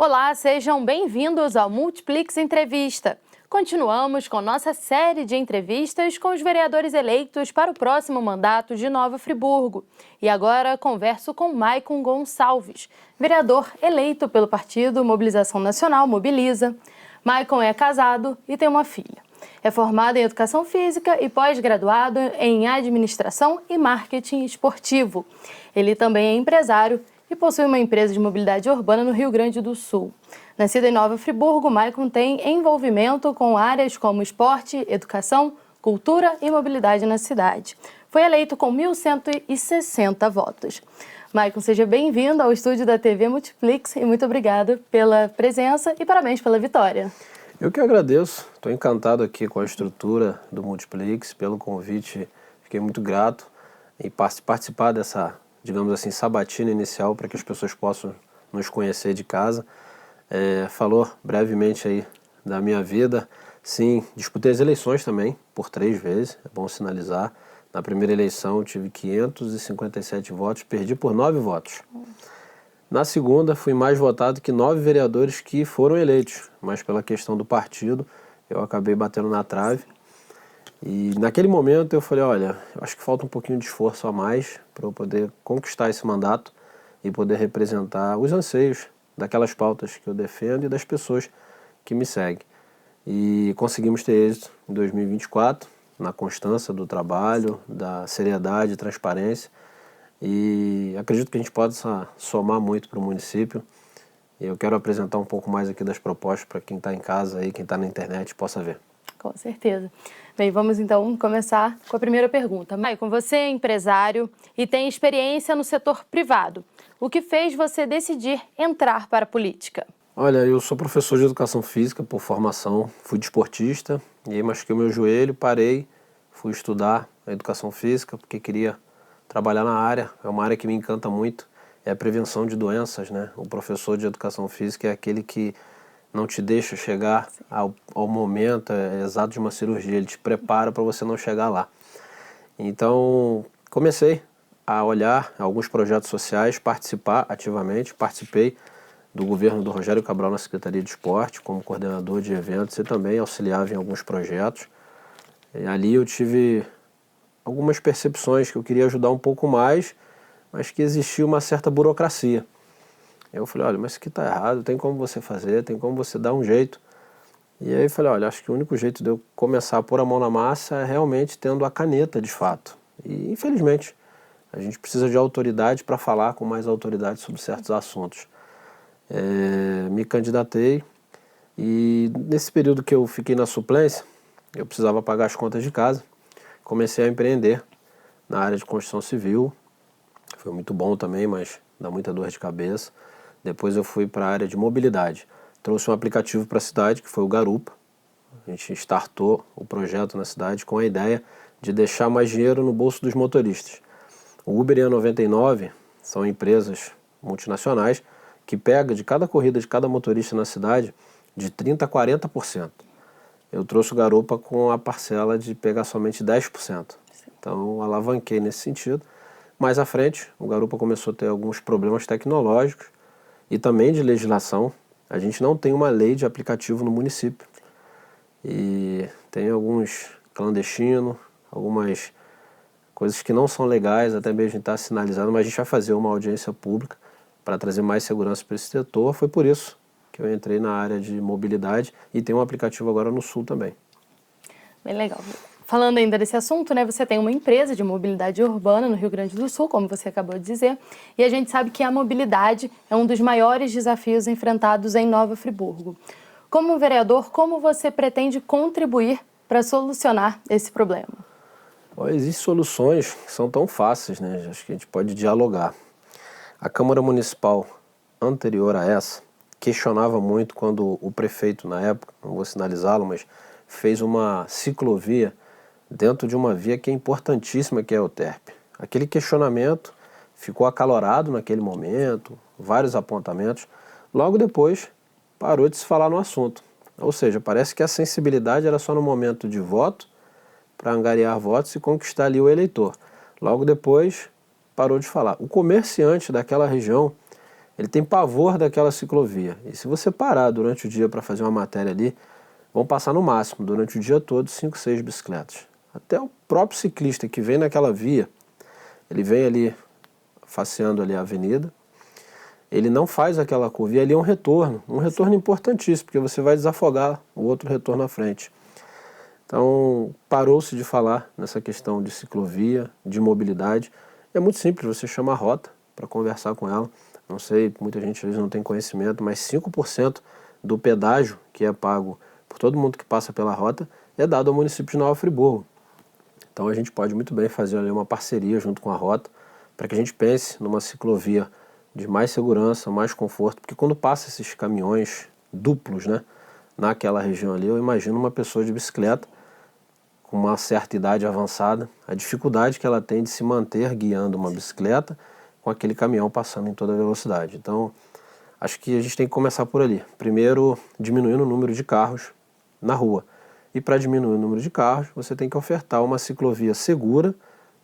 Olá, sejam bem-vindos ao Multiplix Entrevista. Continuamos com nossa série de entrevistas com os vereadores eleitos para o próximo mandato de Nova Friburgo. E agora converso com Maicon Gonçalves, vereador eleito pelo partido Mobilização Nacional Mobiliza. Maicon é casado e tem uma filha. É formado em Educação Física e pós-graduado em Administração e Marketing Esportivo. Ele também é empresário e possui uma empresa de mobilidade urbana no Rio Grande do Sul. Nascido em Nova Friburgo, Maicon tem envolvimento com áreas como esporte, educação, cultura e mobilidade na cidade. Foi eleito com 1.160 votos. Maicon, seja bem-vindo ao estúdio da TV Multiplix e muito obrigada pela presença e parabéns pela vitória. Eu que agradeço, estou encantado aqui com a estrutura do Multiplix, pelo convite, fiquei muito grato em participar dessa, digamos assim, sabatina inicial para que as pessoas possam nos conhecer de casa. Falou brevemente aí da minha vida. Sim, disputei as eleições também, por 3 vezes, é bom sinalizar. Na primeira eleição eu tive 557 votos, perdi por 9 votos. Na segunda fui mais votado que 9 vereadores que foram eleitos, mas pela questão do partido eu acabei batendo na trave. E naquele momento eu falei, olha, eu acho que falta um pouquinho de esforço a mais para eu poder conquistar esse mandato e poder representar os anseios daquelas pautas que eu defendo e das pessoas que me seguem. E conseguimos ter êxito em 2024, na constância do trabalho, da seriedade e transparência. E acredito que a gente possa somar muito para o município. E eu quero apresentar um pouco mais aqui das propostas para quem está em casa e quem está na internet possa ver. Com certeza. Bem, vamos então começar com a primeira pergunta. Maicon, você é empresário e tem experiência no setor privado. O que fez você decidir entrar para a política? Olha, eu sou professor de Educação Física por formação, fui desportista, e aí machuquei o meu joelho, parei, fui estudar a Educação Física porque queria trabalhar na área, é uma área que me encanta muito, é a prevenção de doenças, né? O professor de Educação Física é aquele que não te deixa chegar ao momento exato de uma cirurgia, ele te prepara para você não chegar lá. Então, comecei a olhar alguns projetos sociais, participar ativamente, participei do governo do Rogério Cabral na Secretaria de Esporte, como coordenador de eventos e também auxiliava em alguns projetos. E ali eu tive algumas percepções que eu queria ajudar um pouco mais, mas que existia uma certa burocracia. Eu falei, olha, mas isso aqui está errado, tem como você fazer, tem como você dar um jeito. E aí eu falei, olha, acho que o único jeito de eu começar a pôr a mão na massa é realmente tendo a caneta de fato. E infelizmente, a gente precisa de autoridade para falar com mais autoridade sobre certos assuntos. Me candidatei e nesse período que eu fiquei na suplência, eu precisava pagar as contas de casa. Comecei a empreender na área de construção civil, foi muito bom também, mas dá muita dor de cabeça. Depois eu fui para a área de mobilidade, trouxe um aplicativo para a cidade, que foi o Garupa. A gente startou o projeto na cidade com a ideia de deixar mais dinheiro no bolso dos motoristas. O Uber e a 99 são empresas multinacionais que pegam de cada corrida de cada motorista na cidade de 30% a 40%. Eu trouxe o Garupa com a parcela de pegar somente 10%. Então, alavanquei nesse sentido. Mais à frente, o Garupa começou a ter alguns problemas tecnológicos e também de legislação. A gente não tem uma lei de aplicativo no município. E tem alguns clandestinos, algumas coisas que não são legais, até mesmo está sinalizado, mas a gente vai fazer uma audiência pública para trazer mais segurança para esse setor. Foi por isso que eu entrei na área de mobilidade e tem um aplicativo agora no Sul também. Bem legal. Falando ainda desse assunto, né, você tem uma empresa de mobilidade urbana no Rio Grande do Sul, como você acabou de dizer, e a gente sabe que a mobilidade é um dos maiores desafios enfrentados em Nova Friburgo. Como vereador, como você pretende contribuir para solucionar esse problema? Existem soluções que são tão fáceis, né? Acho que a gente pode dialogar. A Câmara Municipal anterior a essa questionava muito quando o prefeito, na época, não vou sinalizá-lo, mas fez uma ciclovia dentro de uma via que é importantíssima, que é a Euterpe. Aquele questionamento ficou acalorado naquele momento, vários apontamentos. Logo depois, parou de se falar no assunto. Ou seja, parece que a sensibilidade era só no momento de voto, para angariar votos e conquistar ali o eleitor. Logo depois, parou de falar. O comerciante daquela região ele tem pavor daquela ciclovia. E se você parar durante o dia para fazer uma matéria ali, vão passar no máximo, durante o dia todo, 5, 6 bicicletas. Até o próprio ciclista que vem naquela via, ele vem ali, faceando ali a avenida, ele não faz aquela curva, e ali é um retorno importantíssimo, porque você vai desafogar o outro retorno à frente. Então, parou-se de falar nessa questão de ciclovia, de mobilidade. É muito simples, você chama a rota para conversar com ela. Não sei, muita gente às vezes não tem conhecimento, mas 5% do pedágio que é pago por todo mundo que passa pela rota é dado ao município de Nova Friburgo. Então a gente pode muito bem fazer ali uma parceria junto com a rota para que a gente pense numa ciclovia de mais segurança, mais conforto, porque quando passa esses caminhões duplos, né, naquela região ali, eu imagino uma pessoa de bicicleta com uma certa idade avançada, a dificuldade que ela tem de se manter guiando uma bicicleta com aquele caminhão passando em toda velocidade. Então, acho que a gente tem que começar por ali. Primeiro, diminuindo o número de carros na rua. E para diminuir o número de carros, você tem que ofertar uma ciclovia segura,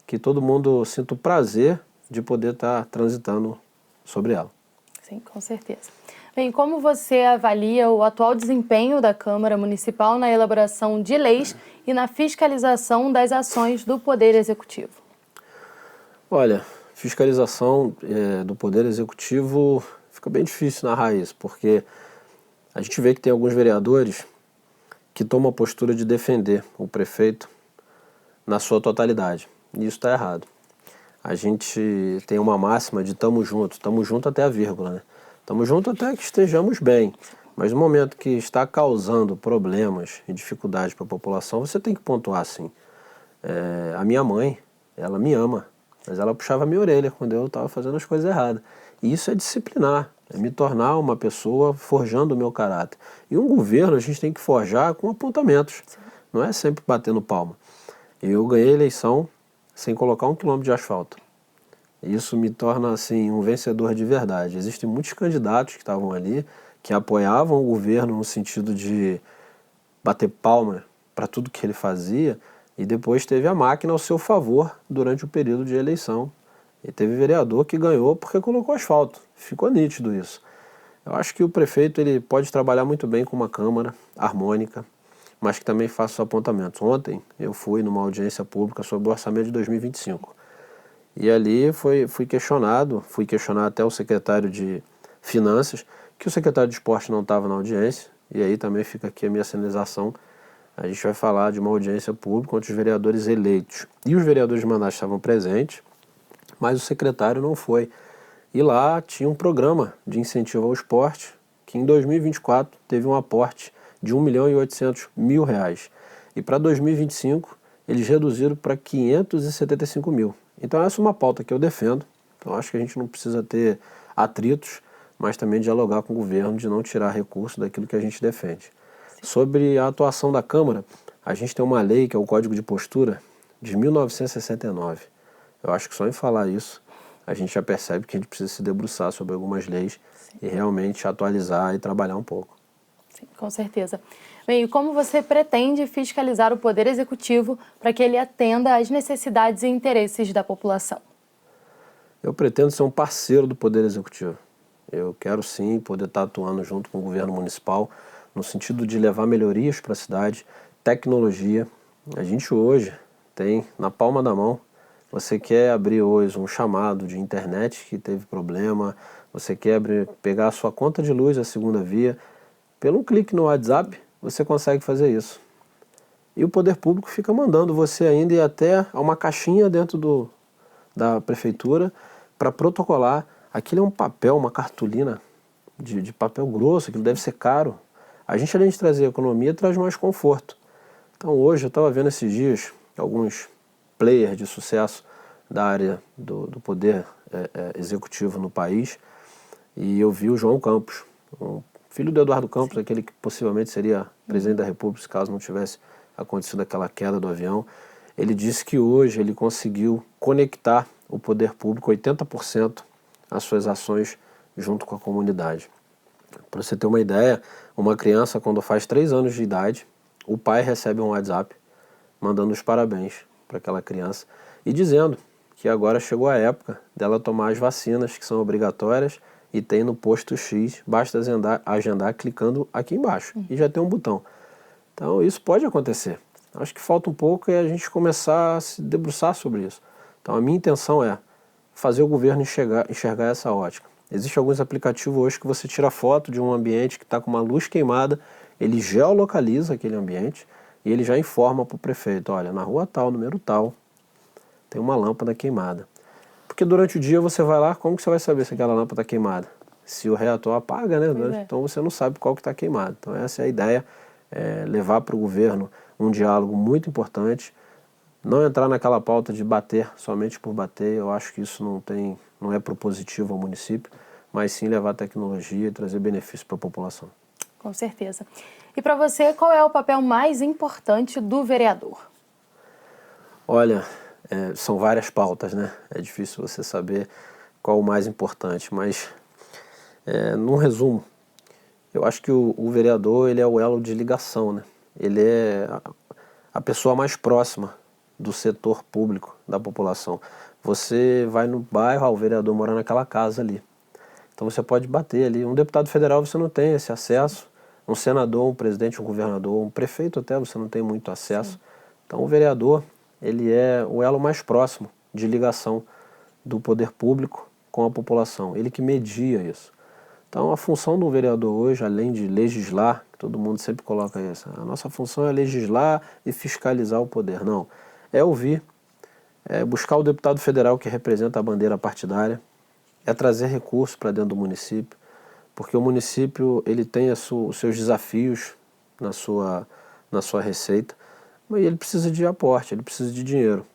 que todo mundo sinta o prazer de poder estar transitando sobre ela. Sim, com certeza. Bem, como você avalia o atual desempenho da Câmara Municipal na elaboração de leis e na fiscalização das ações do Poder Executivo? Olha, fiscalização do Poder Executivo fica bem difícil na raiz, porque a gente vê que tem alguns vereadores que tomam a postura de defender o prefeito na sua totalidade, e isso está errado. A gente tem uma máxima de estamos junto até a vírgula, né? Estamos juntos até que estejamos bem, mas no momento que está causando problemas e dificuldades para a população, você tem que pontuar assim. A minha mãe, ela me ama, mas ela puxava a minha orelha quando eu estava fazendo as coisas erradas. E isso é disciplinar, é me tornar uma pessoa forjando o meu caráter. E um governo a gente tem que forjar com apontamentos, não é sempre batendo palma. Eu ganhei a eleição sem colocar 1 quilômetro de asfalto. Isso me torna assim um vencedor de verdade. Existem muitos candidatos que estavam ali, que apoiavam o governo no sentido de bater palma para tudo que ele fazia, e depois teve a máquina ao seu favor durante o período de eleição. E teve vereador que ganhou porque colocou asfalto. Ficou nítido isso. Eu acho que o prefeito ele pode trabalhar muito bem com uma Câmara harmônica, mas que também faça os apontamentos. Ontem eu fui numa audiência pública sobre o orçamento de 2025. E ali fui questionar até o secretário de Finanças, que o secretário de Esporte não estava na audiência, e aí também fica aqui a minha sinalização. A gente vai falar de uma audiência pública onde os vereadores eleitos e os vereadores de mandato estavam presentes, mas o secretário não foi. E lá tinha um programa de incentivo ao esporte, que em 2024 teve um aporte de R$1.800.000. E para 2025 eles reduziram para 575 mil. Então essa é uma pauta que eu defendo. Então acho que a gente não precisa ter atritos, mas também dialogar com o governo de não tirar recurso daquilo que a gente defende. Sim. Sobre a atuação da Câmara, a gente tem uma lei que é o Código de Postura de 1969. Eu acho que só em falar isso a gente já percebe que a gente precisa se debruçar sobre algumas leis. Sim. E realmente atualizar e trabalhar um pouco. Sim, com certeza. Bem, e como você pretende fiscalizar o Poder Executivo para que ele atenda às necessidades e interesses da população? Eu pretendo ser um parceiro do Poder Executivo. Eu quero sim poder estar atuando junto com o governo municipal no sentido de levar melhorias para a cidade, tecnologia. A gente hoje tem na palma da mão. Você quer abrir hoje um chamado de internet que teve problema, você quer pegar a sua conta de luz, a segunda via, pelo um clique no WhatsApp, você consegue fazer isso. E o poder público fica mandando você ainda ir até a uma caixinha dentro da prefeitura para protocolar. Aquilo é um papel, uma cartolina de papel grosso, aquilo deve ser caro. A gente, além de trazer economia, traz mais conforto. Então hoje eu estava vendo esses dias alguns players de sucesso da área do poder executivo no país, e eu vi o João Campos, filho do Eduardo Campos, aquele que possivelmente seria presidente da República caso não tivesse acontecido aquela queda do avião. Ele disse que hoje ele conseguiu conectar o poder público 80% às suas ações junto com a comunidade. Para você ter uma ideia, uma criança quando faz 3 anos de idade, o pai recebe um WhatsApp mandando os parabéns para aquela criança e dizendo que agora chegou a época dela tomar as vacinas que são obrigatórias e tem no posto X, basta agendar clicando aqui embaixo e já tem um botão. Então isso pode acontecer. Acho que falta um pouco a gente começar a se debruçar sobre isso. Então a minha intenção é fazer o governo enxergar essa ótica. Existem alguns aplicativos hoje que você tira foto de um ambiente que está com uma luz queimada, ele geolocaliza aquele ambiente e ele já informa para o prefeito, olha, na rua tal, número tal, tem uma lâmpada queimada. Porque durante o dia você vai lá, como que você vai saber se aquela lâmpada está queimada? Se o reator apaga, né? Então você não sabe qual que está queimado. Então essa é a ideia, levar para o governo um diálogo muito importante, não entrar naquela pauta de bater somente por bater. Eu acho que isso não é propositivo ao município, mas sim levar tecnologia e trazer benefício para a população. Com certeza. E para você, qual é o papel mais importante do vereador? Olha, são várias pautas, né? É difícil você saber qual o mais importante, mas num resumo, eu acho que o vereador ele é o elo de ligação, né? Ele é a pessoa mais próxima do setor público, da população. Você vai no bairro, o vereador mora naquela casa ali. Então você pode bater ali. Um deputado federal você não tem esse acesso, um senador, um presidente, um governador, um prefeito até você não tem muito acesso. Sim. Então o vereador, ele é o elo mais próximo de ligação do poder público com a população. Ele que media isso. Então a função do vereador hoje, além de legislar, que todo mundo sempre coloca isso, a nossa função é legislar e fiscalizar o poder. Não, é ouvir, é buscar o deputado federal que representa a bandeira partidária, é trazer recursos para dentro do município, porque o município ele tem os seus desafios na sua receita, mas ele precisa de aporte, ele precisa de dinheiro.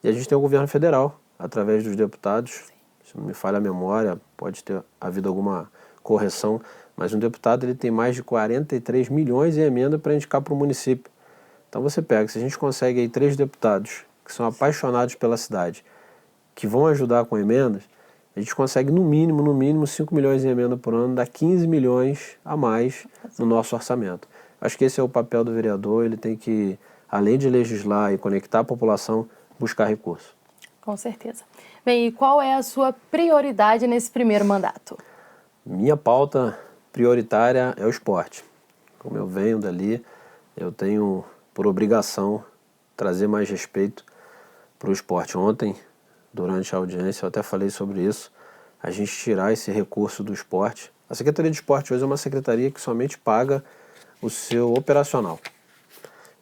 E a gente tem o governo federal, através dos deputados, se não me falha a memória, pode ter havido alguma correção, mas um deputado ele tem mais de 43 milhões em emenda para indicar para o município. Então você pega, se a gente consegue aí 3 deputados que são apaixonados pela cidade, que vão ajudar com emendas, a gente consegue no mínimo 5 milhões em emenda por ano, dá 15 milhões a mais no nosso orçamento. Acho que esse é o papel do vereador, ele tem que, além de legislar e conectar a população, buscar recursos. Com certeza. Bem, e qual é a sua prioridade nesse primeiro mandato? Minha pauta prioritária é o esporte. Como eu venho dali, eu tenho por obrigação trazer mais respeito para o esporte. Ontem, durante a audiência, eu até falei sobre isso, a gente tirar esse recurso do esporte. A Secretaria de Esporte hoje é uma secretaria que somente paga o seu operacional.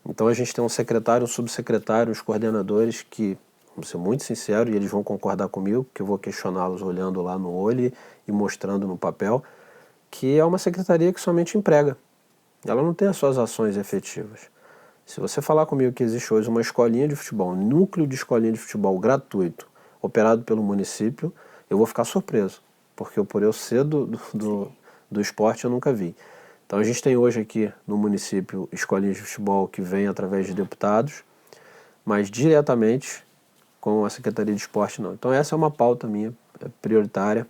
Então a gente tem um secretário, um subsecretário, os coordenadores que, vou ser muito sincero, e eles vão concordar comigo, que eu vou questioná-los olhando lá no olho e mostrando no papel, que é uma secretaria que somente emprega. Ela não tem as suas ações efetivas. Se você falar comigo que existe hoje uma escolinha de futebol, um núcleo de escolinha de futebol gratuito, operado pelo município, eu vou ficar surpreso, porque por eu ser do esporte eu nunca vi. Então a gente tem hoje aqui no município escolinhas de futebol que vêm através de deputados, mas diretamente com a Secretaria de Esporte não. Então essa é uma pauta minha prioritária.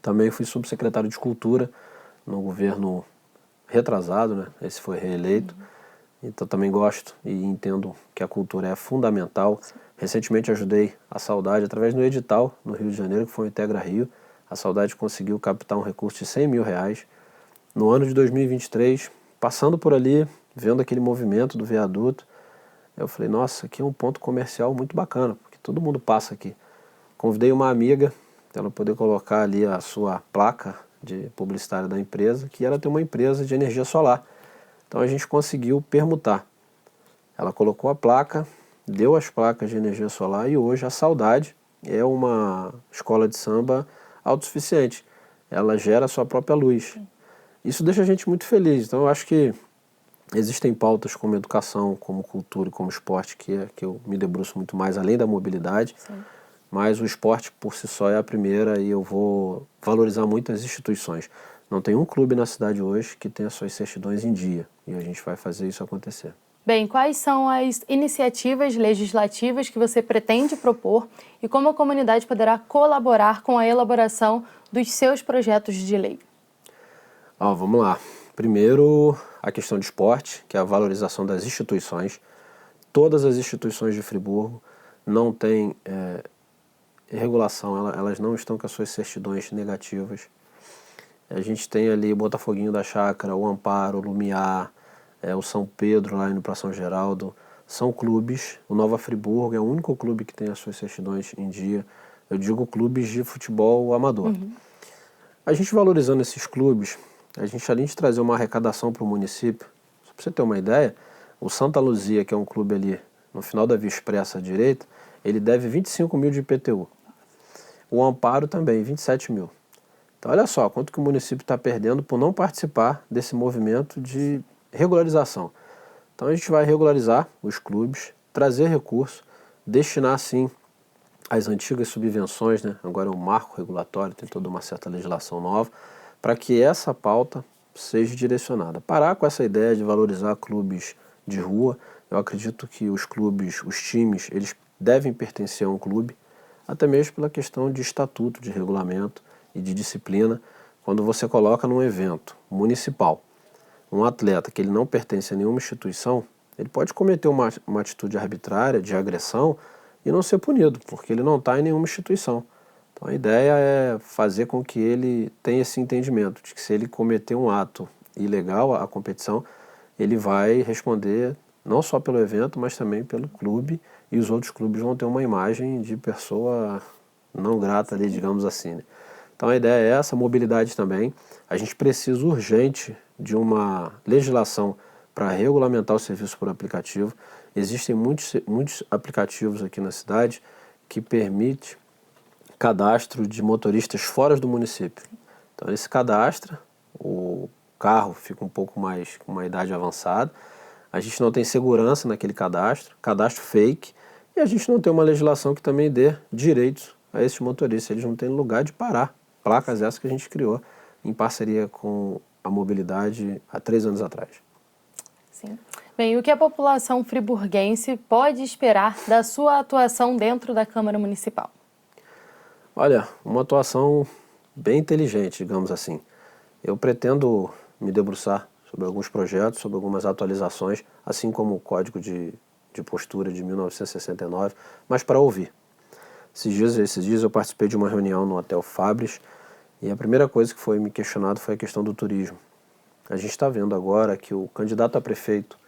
Também fui subsecretário de Cultura no governo retrasado, né? Esse foi reeleito. Então também gosto e entendo que a cultura é fundamental. Recentemente ajudei a Saudade através do edital no Rio de Janeiro, que foi o Integra Rio. A Saudade conseguiu captar um recurso de R$100 mil. No ano de 2023, passando por ali, vendo aquele movimento do viaduto, eu falei, nossa, aqui é um ponto comercial muito bacana, porque todo mundo passa aqui. Convidei uma amiga para ela poder colocar ali a sua placa de publicitária da empresa, que ela tem uma empresa de energia solar. Então a gente conseguiu permutar. Ela colocou a placa, deu as placas de energia solar e hoje a Saudade é uma escola de samba autossuficiente. Ela gera a sua própria luz. Isso deixa a gente muito feliz. Então eu acho que existem pautas como educação, como cultura e como esporte que eu me debruço muito mais, além da mobilidade. Sim. Mas o esporte por si só é a primeira e eu vou valorizar muito as instituições. Não tem um clube na cidade hoje que tenha suas certidões em dia e a gente vai fazer isso acontecer. Bem, quais são as iniciativas legislativas que você pretende propor e como a comunidade poderá colaborar com a elaboração dos seus projetos de lei? Vamos lá. Primeiro, a questão de esporte, que é a valorização das instituições. Todas as instituições de Friburgo não têm regulação, elas não estão com as suas certidões negativas. A gente tem ali o Botafoguinho da Chácara, o Amparo, o Lumiar, o São Pedro lá indo para São Geraldo. São clubes, o Nova Friburgo é o único clube que tem as suas certidões em dia. Eu digo clubes de futebol amador. A gente valorizando esses clubes, a gente além de trazer uma arrecadação para o município, só para você ter uma ideia, o Santa Luzia, que é um clube ali no final da Via Expressa à direita, ele deve 25 mil de IPTU. O Amparo também, 27 mil. Então olha só, quanto que o município está perdendo por não participar desse movimento de regularização. Então a gente vai regularizar os clubes, trazer recursos, destinar sim as antigas subvenções, né? Agora é um marco regulatório, tem toda uma certa legislação nova, para que essa pauta seja direcionada. Parar com essa ideia de valorizar clubes de rua. Eu acredito que os clubes, os times, eles devem pertencer a um clube, até mesmo pela questão de estatuto, de regulamento e de disciplina. Quando você coloca num evento municipal um atleta que ele não pertence a nenhuma instituição, ele pode cometer uma atitude arbitrária, de agressão, e não ser punido, porque ele não está em nenhuma instituição. Então a ideia é fazer com que ele tenha esse entendimento de que se ele cometer um ato ilegal à competição, ele vai responder não só pelo evento, mas também pelo clube, e os outros clubes vão ter uma imagem de pessoa não grata ali, digamos assim, né? Então a ideia é essa, mobilidade também. A gente precisa urgente de uma legislação para regulamentar o serviço por aplicativo. Existem muitos aplicativos aqui na cidade que permitem cadastro de motoristas fora do município. Então ele se cadastra, o carro fica um pouco mais com uma idade avançada, a gente não tem segurança naquele cadastro fake, e a gente não tem uma legislação que também dê direitos a esses motoristas, eles não têm lugar de parar. Placas essas que a gente criou em parceria com a mobilidade há 3 anos atrás. Sim. Bem, o que a população friburguense pode esperar da sua atuação dentro da Câmara Municipal? Olha, uma atuação bem inteligente, digamos assim. Eu pretendo me debruçar sobre alguns projetos, sobre algumas atualizações, assim como o Código de Postura de 1969, mas para ouvir. Esses dias eu participei de uma reunião no Hotel Fabris e a primeira coisa que foi me questionado foi a questão do turismo. A gente está vendo agora que o candidato a prefeito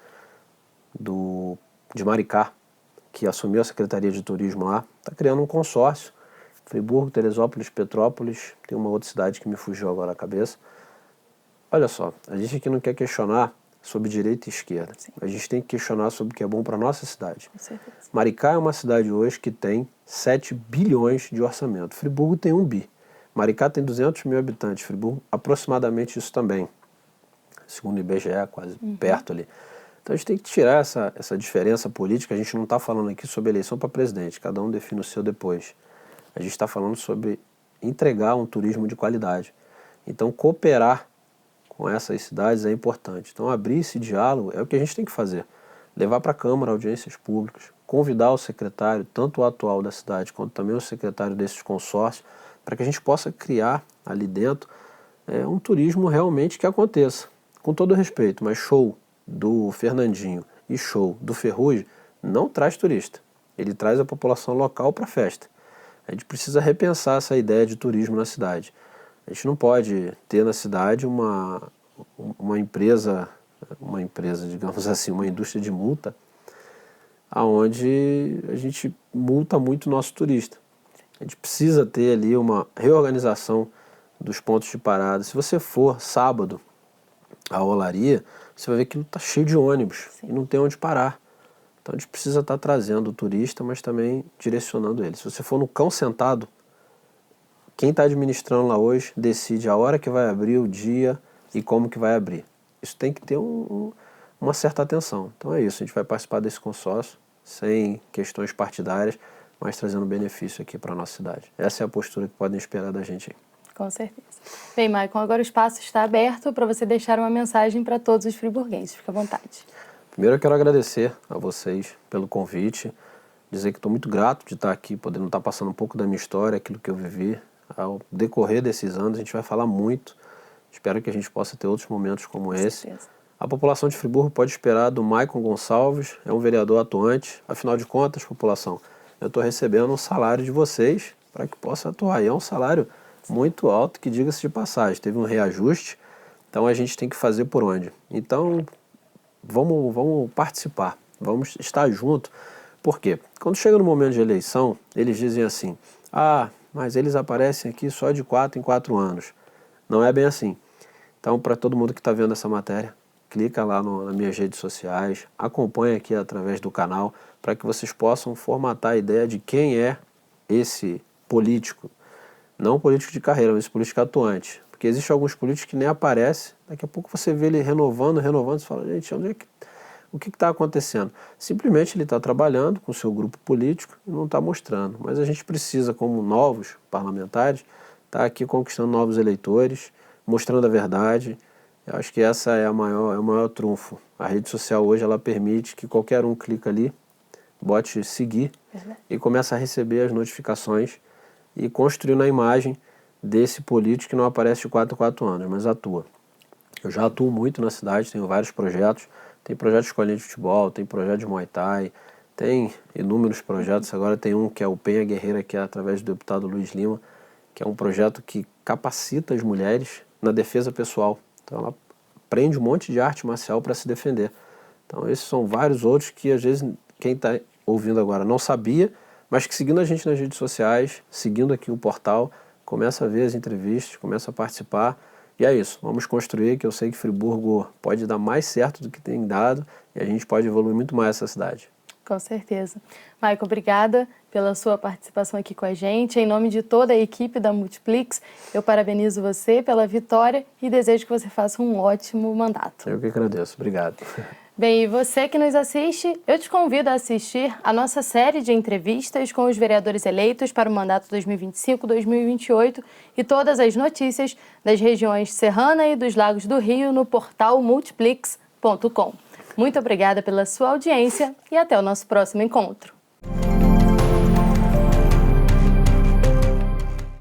de Maricá, que assumiu a Secretaria de Turismo lá, está criando um consórcio. Friburgo, Teresópolis, Petrópolis, tem uma outra cidade que me fugiu agora à cabeça. Olha só, a gente aqui não quer questionar sobre direita e esquerda. Sim. A gente tem que questionar sobre o que é bom para a nossa cidade. Com certeza. Maricá é uma cidade hoje que tem 7 bilhões de orçamento. Friburgo tem 1 bi. Maricá tem 200 mil habitantes. Friburgo, aproximadamente isso também. Segundo o IBGE, quase perto ali. Então a gente tem que tirar essa diferença política. A gente não está falando aqui sobre eleição para presidente. Cada um define o seu depois. A gente está falando sobre entregar um turismo de qualidade. Então cooperar com essas cidades é importante. Então abrir esse diálogo é o que a gente tem que fazer. Levar para a Câmara audiências públicas, convidar o secretário, tanto o atual da cidade quanto também o secretário desses consórcios, para que a gente possa criar ali dentro um turismo realmente que aconteça. Com todo respeito, mas show do Fernandinho e show do Ferrugem não traz turista. Ele traz a população local para a festa. A gente precisa repensar essa ideia de turismo na cidade. A gente não pode ter na cidade uma empresa, digamos assim, uma indústria de multa, aonde a gente multa muito o nosso turista. A gente precisa ter ali uma reorganização dos pontos de parada. Se você for sábado à Olaria, você vai ver que está cheio de ônibus. Sim. E não tem onde parar. Então a gente precisa estar trazendo o turista, mas também direcionando ele. Se você for no Cão Sentado, quem está administrando lá hoje decide a hora que vai abrir, o dia e como que vai abrir. Isso tem que ter uma certa atenção. Então é isso, a gente vai participar desse consórcio sem questões partidárias, mas trazendo benefício aqui para a nossa cidade. Essa é a postura que podem esperar da gente aí. Com certeza. Bem, Maicon, agora o espaço está aberto para você deixar uma mensagem para todos os friburguenses. Fique à vontade. Primeiro eu quero agradecer a vocês pelo convite, dizer que estou muito grato de estar aqui, podendo estar passando um pouco da minha história, aquilo que eu vivi. Ao decorrer desses anos a gente vai falar muito, espero que a gente possa ter outros momentos como esse. Certeza. A população de Friburgo pode esperar do Maicon Gonçalves, é um vereador atuante, afinal de contas, população, eu estou recebendo um salário de vocês para que possa atuar. E é um salário muito alto, que diga-se de passagem, teve um reajuste, então a gente tem que fazer por onde? Então, vamos participar, vamos estar junto. Por quê? Quando chega no momento de eleição, eles dizem assim, mas eles aparecem aqui só de 4 em 4 anos. Não é bem assim. Então, para todo mundo que está vendo essa matéria, clica lá nas minhas redes sociais, acompanha aqui através do canal, para que vocês possam formatar a ideia de quem é esse político. Não político de carreira, mas político atuante. Porque existem alguns políticos que nem aparecem, daqui a pouco você vê ele renovando, você fala, gente, o que está acontecendo? Simplesmente ele está trabalhando com o seu grupo político e não está mostrando. Mas a gente precisa, como novos parlamentares, estar aqui conquistando novos eleitores, mostrando a verdade. Eu acho que essa é o maior trunfo. A rede social hoje ela permite que qualquer um clique ali, bote seguir e começa a receber as notificações e construindo a imagem desse político que não aparece de 4 em 4 anos, mas atua. Eu já atuo muito na cidade, tenho vários projetos. Tem projeto de escolinha de futebol, tem projeto de Muay Thai, tem inúmeros projetos. Agora tem um que é o Penha Guerreira, que é através do deputado Luiz Lima, que é um projeto que capacita as mulheres na defesa pessoal. Então ela aprende um monte de arte marcial para se defender. Então esses são vários outros que às vezes quem está ouvindo agora não sabia, mas que seguindo a gente nas redes sociais, seguindo aqui o portal, começa a ver as entrevistas, começa a participar. E é isso, vamos construir, que eu sei que Friburgo pode dar mais certo do que tem dado e a gente pode evoluir muito mais essa cidade. Com certeza. Maicon, obrigada pela sua participação aqui com a gente. Em nome de toda a equipe da Multiplix, eu parabenizo você pela vitória e desejo que você faça um ótimo mandato. Eu que agradeço, obrigado. Bem, e você que nos assiste, eu te convido a assistir a nossa série de entrevistas com os vereadores eleitos para o mandato 2025-2028 e todas as notícias das regiões Serrana e dos Lagos do Rio no portal multiplix.com. Muito obrigada pela sua audiência e até o nosso próximo encontro.